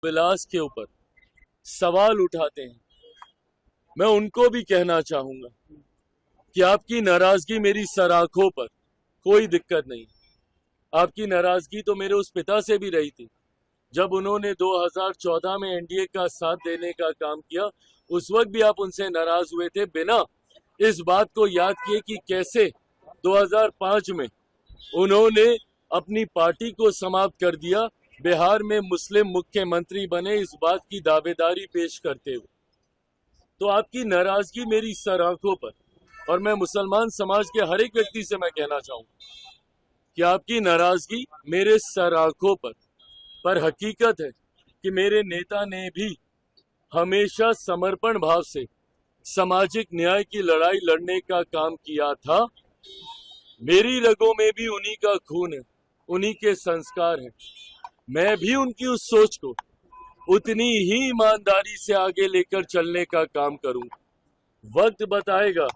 विलास के ऊपर सवाल उठाते हैं, मैं उनको भी कहना चाहूंगा कि आपकी नाराजगी मेरी सराखों पर कोई दिक्कत नहीं। आपकी नाराजगी तो मेरे उस पिता से भी रही थी जब उन्होंने 2014 में एनडीए का साथ देने का काम किया। उस वक्त भी आप उनसे नाराज हुए थे, बिना इस बात को याद किए कि कैसे 2005 में उन्होंने अपनी पार्टी को समाप्त कर दिया, बिहार में मुस्लिम मुख्यमंत्री बने इस बात की दावेदारी पेश करते हुए। तो आपकी नाराजगी मेरी सराखों पर, और मैं मुसलमान समाज के हर एक व्यक्ति से मैं कहना चाहूंगा कि आपकी नाराजगी मेरे सराखों पर हकीकत है कि मेरे नेता ने भी हमेशा समर्पण भाव से सामाजिक न्याय की लड़ाई लड़ने का काम किया था। मेरी रगों में भी उन्हीं का खून है, उन्हीं के संस्कार हैं। मैं भी उनकी उस सोच को उतनी ही ईमानदारी से आगे लेकर चलने का काम करूंगा। वक्त बताएगा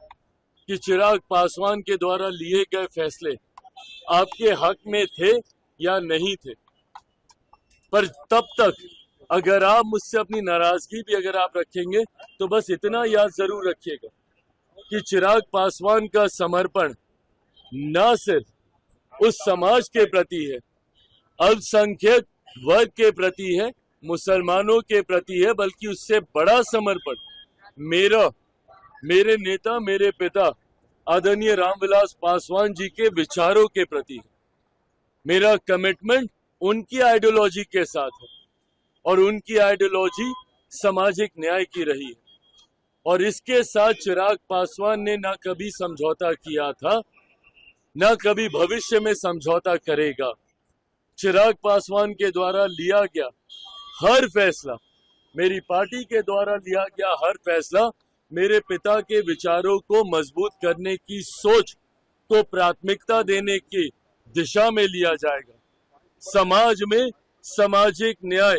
कि चिराग पासवान के द्वारा लिए गए फैसले आपके हक में थे या नहीं थे, पर तब तक अगर आप मुझसे अपनी नाराजगी भी अगर आप रखेंगे तो बस इतना याद जरूर रखिएगा कि चिराग पासवान का समर्पण न सिर्फ उस समाज के प्रति है, अल्पसंख्यक वर्ग के प्रति है, मुसलमानों के प्रति है, बल्कि उससे बड़ा समर्पण मेरे नेता, मेरे पिता आदरणीय रामविलास पासवान जी के विचारों के प्रति है। मेरा कमिटमेंट उनकी आइडियोलॉजी के साथ है और उनकी आइडियोलॉजी सामाजिक न्याय की रही है, और इसके साथ चिराग पासवान ने ना कभी समझौता किया था, ना कभी भविष्य में समझौता करेगा। चिराग पासवान के द्वारा लिया गया हर फैसला, मेरी पार्टी के द्वारा लिया गया हर फैसला मेरे पिता के विचारों को मजबूत करने की सोच को प्राथमिकता देने की दिशा में लिया जाएगा। समाज में सामाजिक न्याय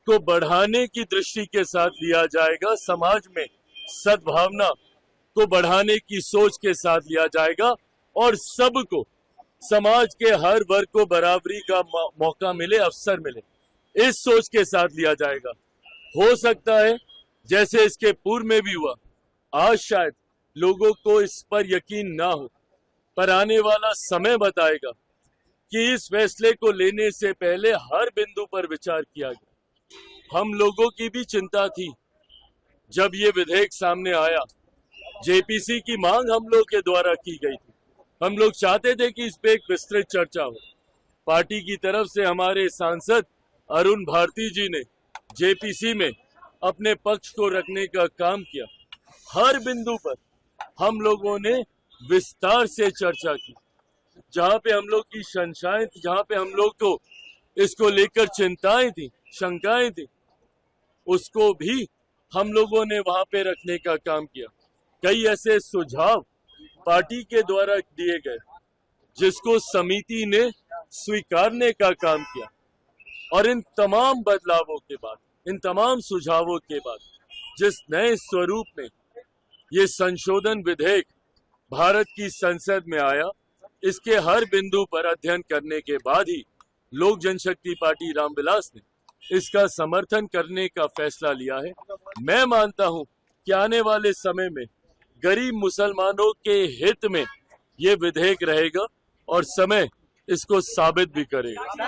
को बढ़ाने की दृष्टि के साथ लिया जाएगा, समाज में सद्भावना को बढ़ाने की सोच के साथ लिया जाएगा, और सबको, समाज के हर वर्ग को बराबरी का मौका मिले, अवसर मिले, इस सोच के साथ लिया जाएगा। हो सकता है जैसे इसके पूर्व में भी हुआ, आज शायद लोगों को इस पर यकीन ना हो, पर आने वाला समय बताएगा कि इस फैसले को लेने से पहले हर बिंदु पर विचार किया गया। हम लोगों की भी चिंता थी जब ये विधेयक सामने आया, जेपीसी की मांग हम लोग के द्वारा की गई थी। हम लोग चाहते थे कि इस पे एक विस्तृत चर्चा हो। पार्टी की तरफ से हमारे सांसद अरुण भारती जी ने जेपीसी में अपने पक्ष को रखने का काम किया। हर बिंदु पर हम लोगों ने विस्तार से चर्चा की। जहां पे हम लोग की शंकाएं थी, जहां पे हम लोग को इसको लेकर चिंताएं थी, शंकाएं थी, उसको भी हम लोगों ने वहां पे रखने का काम किया। कई ऐसे सुझाव पार्टी के द्वारा दिए गए जिसको समिति ने स्वीकारने का काम किया, और इन तमाम बदलावों के बाद, इन तमाम सुझावों के बाद जिस नए स्वरूप में ये संशोधन विधेयक भारत की संसद में आया, इसके हर बिंदु पर अध्ययन करने के बाद ही लोक जनशक्ति पार्टी रामविलास ने इसका समर्थन करने का फैसला लिया है। मैं मानता हूं कि आने वाले समय में गरीब मुसलमानों के हित में ये विधेयक रहेगा, और समय इसको साबित भी करेगा।